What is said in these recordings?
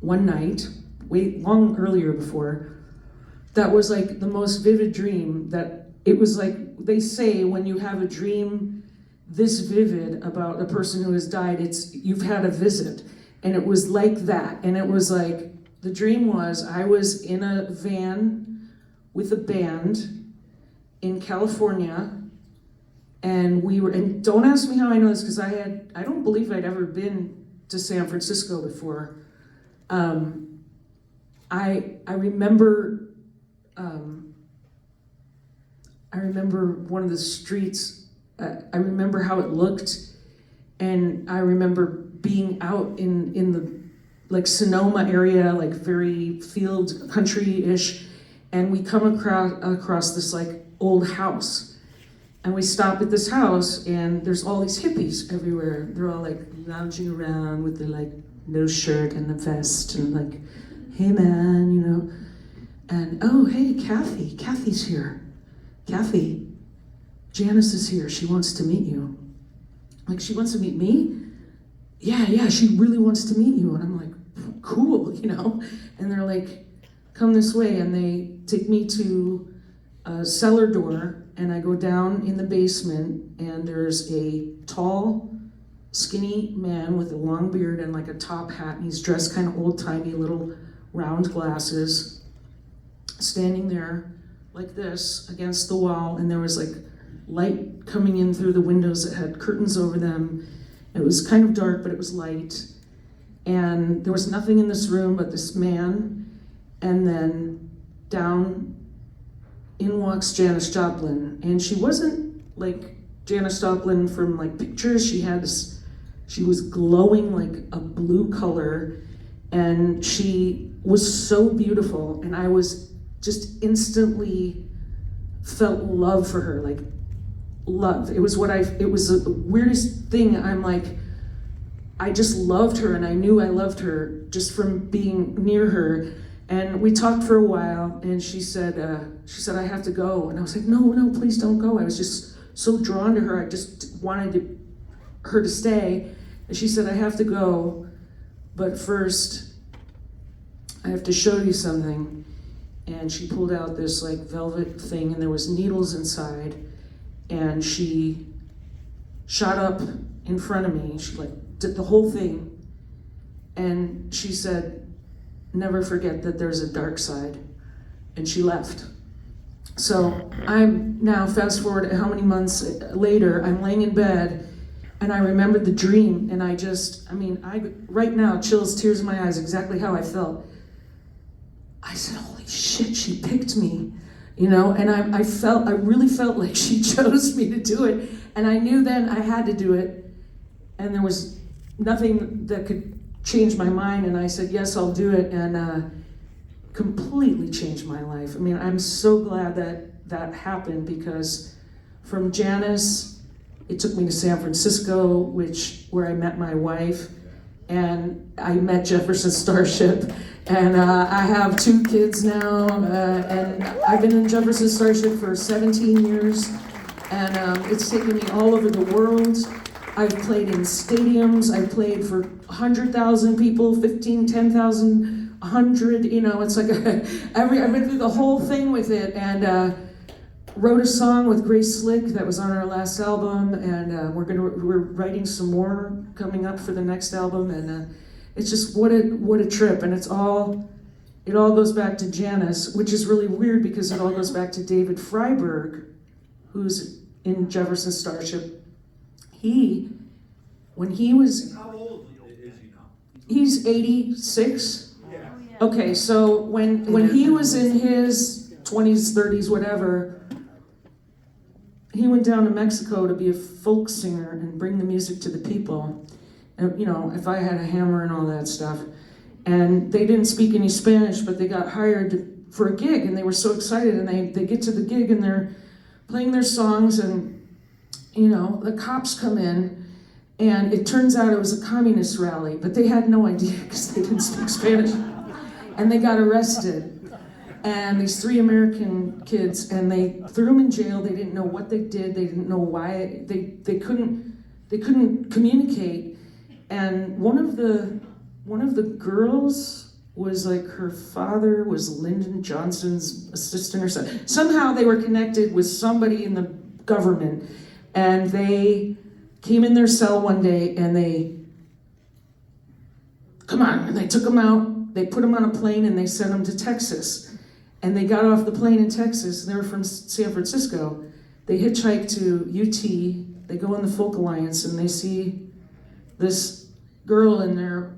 one night, long earlier before, that was like the most vivid dream. That it was like, they say when you have a dream this vivid about a person who has died, you've had a visit. And it was like that. And it was like, the dream was, I was in a van with a band in California, and and don't ask me how I know this, because I don't believe I'd ever been to San Francisco before. I remember one of the streets. I remember how it looked, and I remember being out in the like Sonoma area, like very field country-ish, and we come across this like old house, and we stop at this house, and there's all these hippies everywhere. They're all like lounging around with their like no shirt and a vest, and like, hey man, you know, and oh hey, Cathy's here. Cathy, Janis is here. She wants to meet you. Like, she wants to meet me? Yeah, she really wants to meet you. And I'm like, cool, you know? And they're like, come this way. And they take me to a cellar door, and I go down in the basement, and there's a tall, skinny man with a long beard and like a top hat, and he's dressed kind of old-timey, little round glasses, standing there like this against the wall, and there was like light coming in through the windows that had curtains over them. It was kind of dark, but it was light. And there was nothing in this room but this man. And then down in walks Janis Joplin. And she wasn't like Janis Joplin from like pictures. She was glowing like a blue color. And she was so beautiful. And I was just instantly felt love for her, like love. It was the weirdest thing. I'm like, I just loved her, and I knew I loved her just from being near her. And we talked for a while, and she said, I have to go. And I was like, no, please don't go. I was just so drawn to her. I just wanted her to stay. And she said, I have to go, but first I have to show you something. And she pulled out this like velvet thing, and there was needles inside, and she shot up in front of me. She like did the whole thing, and she said, never forget that there's a dark side, and she left. So I'm now, fast forward how many months later, I'm laying in bed, and I remembered the dream, and I right now, chills, tears in my eyes, exactly how I felt. I said, holy shit, she picked me, you know? And I really felt like she chose me to do it. And I knew then I had to do it. And there was nothing that could change my mind. And I said, yes, I'll do it. And completely changed my life. I mean, I'm so glad that happened, because from Janis, it took me to San Francisco, where I met my wife. And I met Jefferson Starship, and I have 2 kids now, and I've been in Jefferson Starship for 17 years, and it's taken me all over the world. I've played in stadiums. I've played for 100,000 people, 15, 10,000, 100, you know, it's like I've been through the whole thing with it, and wrote a song with Grace Slick that was on our last album, and we're writing some more coming up for the next album, and it's just what a trip. And it all goes back to Janis, which is really weird because it all goes back to David Freiberg, who's in Jefferson Starship. When he was, how old is he now? He's 86. Yeah. Okay, so when he was in his 20s, 30s, whatever, he went down to Mexico to be a folk singer and bring the music to the people. And, you know, if I had a hammer and all that stuff. And they didn't speak any Spanish, but they got hired for a gig, and they were so excited, and they get to the gig, and they're playing their songs, and, you know, the cops come in, and it turns out it was a communist rally, but they had no idea because they didn't speak Spanish. And they got arrested. And these 3 American kids, and they threw them in jail. They didn't know what they did. They didn't know why. They couldn't communicate. And one of the one of the girls was like, her father was Lyndon Johnson's assistant or something. Somehow they were connected with somebody in the government, and they came in their cell one day and they took them out, they put them on a plane and they sent them to Texas. And they got off the plane in Texas, and they were from San Francisco. They hitchhiked to UT, they go in the Folk Alliance, and they see this girl in there.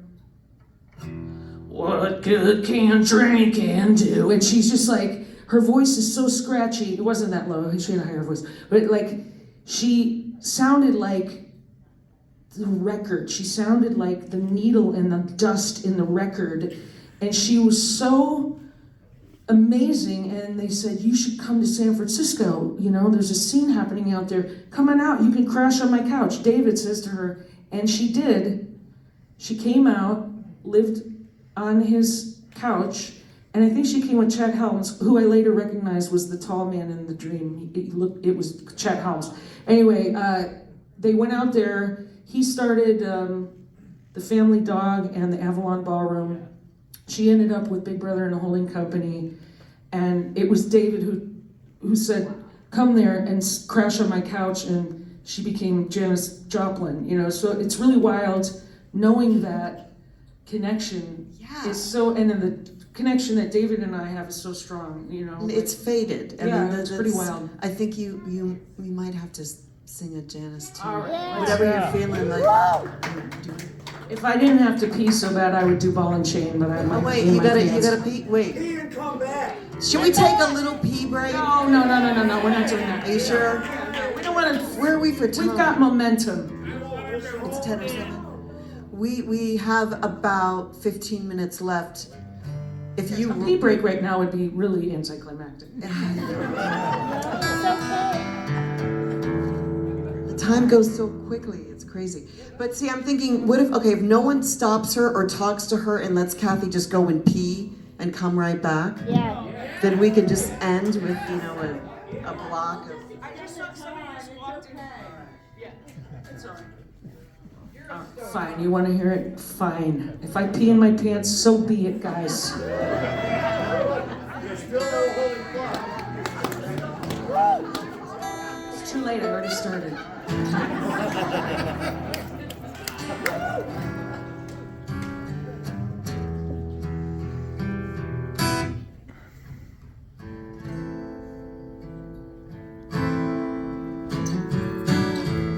What good can drinking do? And she's just like, her voice is so scratchy. It wasn't that low, she had a higher voice. But like, she sounded like the record. She sounded like the needle and the dust in the record. And she was so amazing. And they said, you should come to San Francisco. You know, there's a scene happening out there. Come on out, you can crash on my couch. David says to her, and she did. She came out, lived on his couch, and I think she came with Chet Helms, who I later recognized was the tall man in the dream. It was Chet Helms. Anyway, they went out there. He started the Family Dog and the Avalon Ballroom. She ended up with Big Brother and the Holding Company, and it was David who said, come there and crash on my couch, and she became Janis Joplin, you know. So it's really wild knowing that connection is so, and then the connection that David and I have is so strong, you know. It's faded. It's pretty wild. I think we might have to sing a Janis tune. All right. Whatever you're feeling like. If I didn't have to pee so bad, I would do Ball and Chain, but I might. Oh wait, you gotta pee. Wait. Pee and come back. Should we take a little pee break? No, we're not doing that. Are you sure? We don't want to. Where are we for time? We've got momentum. It's 10:07. We have about 15 minutes left. If you A pee break right now would be really anticlimactic. The time goes so quickly, it's crazy. But see, I'm thinking, what if no one stops her or talks to her and lets Cathy just go and pee and come right back? Yeah. Then we can just end with, a block of... I just saw someone just walked in. Yeah, it's all right. Fine, you want to hear it? Fine. If I pee in my pants, so be it, guys. It's too late, I already started.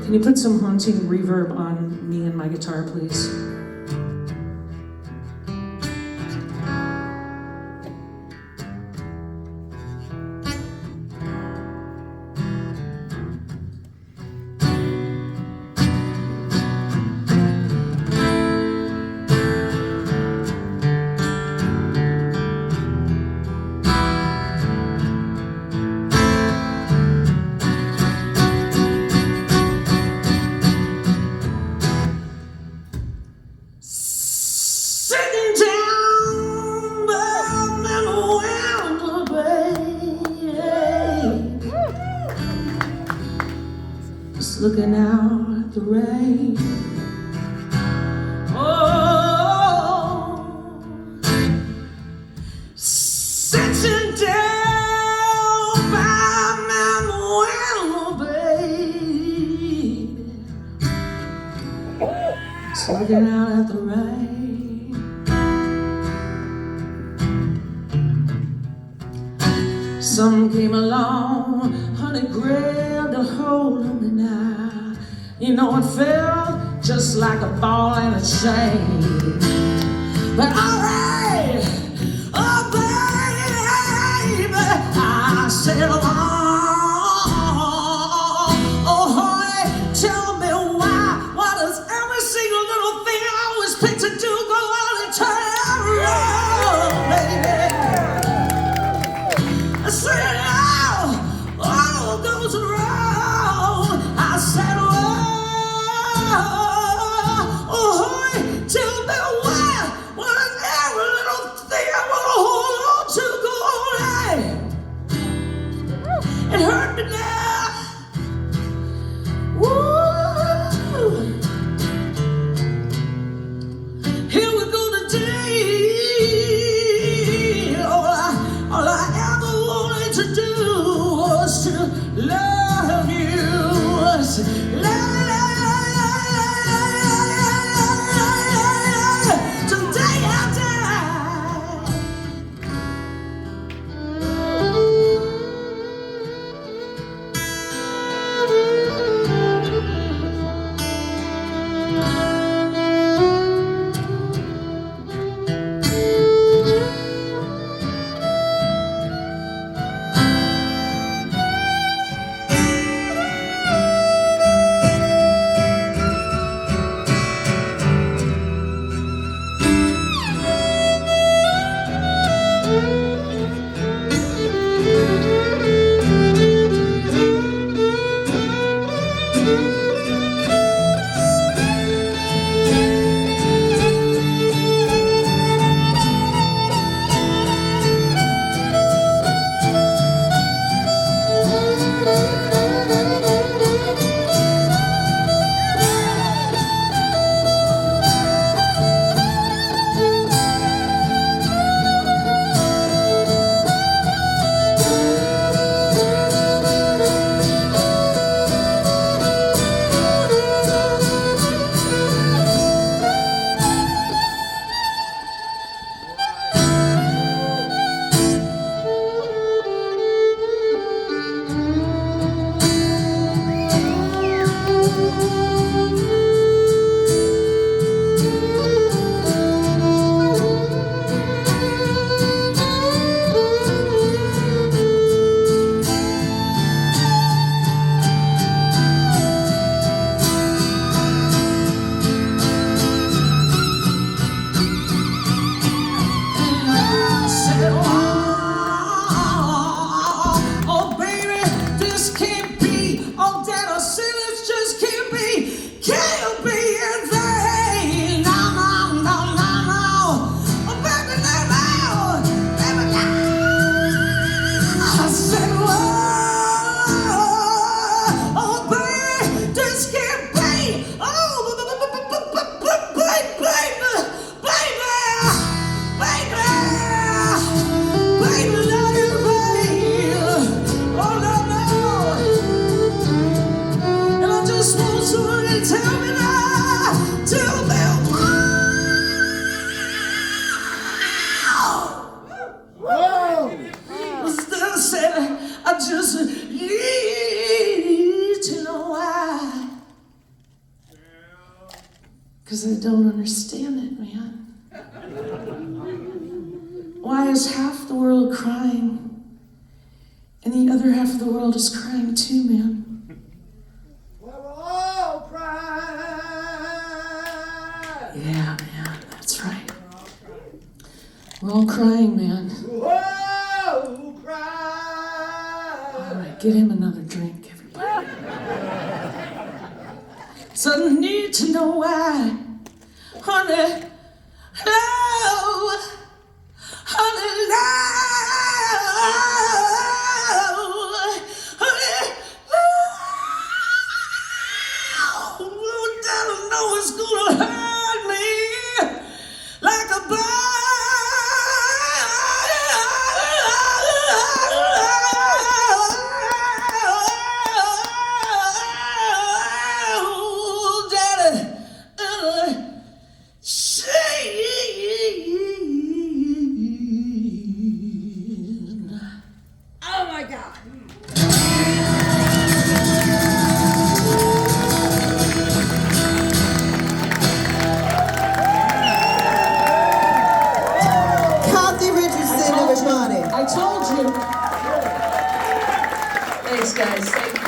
Can you put some haunting reverb on me and my guitar, please? Looking out at the rain. Oh, sitting down by Manuel, baby. Just looking out at the rain. Some came along, honey, grabbed a hold of me now. You know, it felt just like a ball and a chain. But alright, oh baby, I said, oh honey, tell me why does every single little thing I always pick to do go on and turn around, baby? I said, oh, all goes wrong. I said, oh, tell me why does Because I don't understand it, man. Why is half the world crying and the other half of the world is crying too, man? Well, we're all crying. Yeah, man, that's right. We're all crying, man. Whoa, cry. All right, get him another drink, everybody. So I need to know why, honey, oh, honey, love, honey, love, I know it's gonna hurt me like a bird. Oh my God. Cathy Richardson, everybody. I told you. Thanks, guys. Thank you.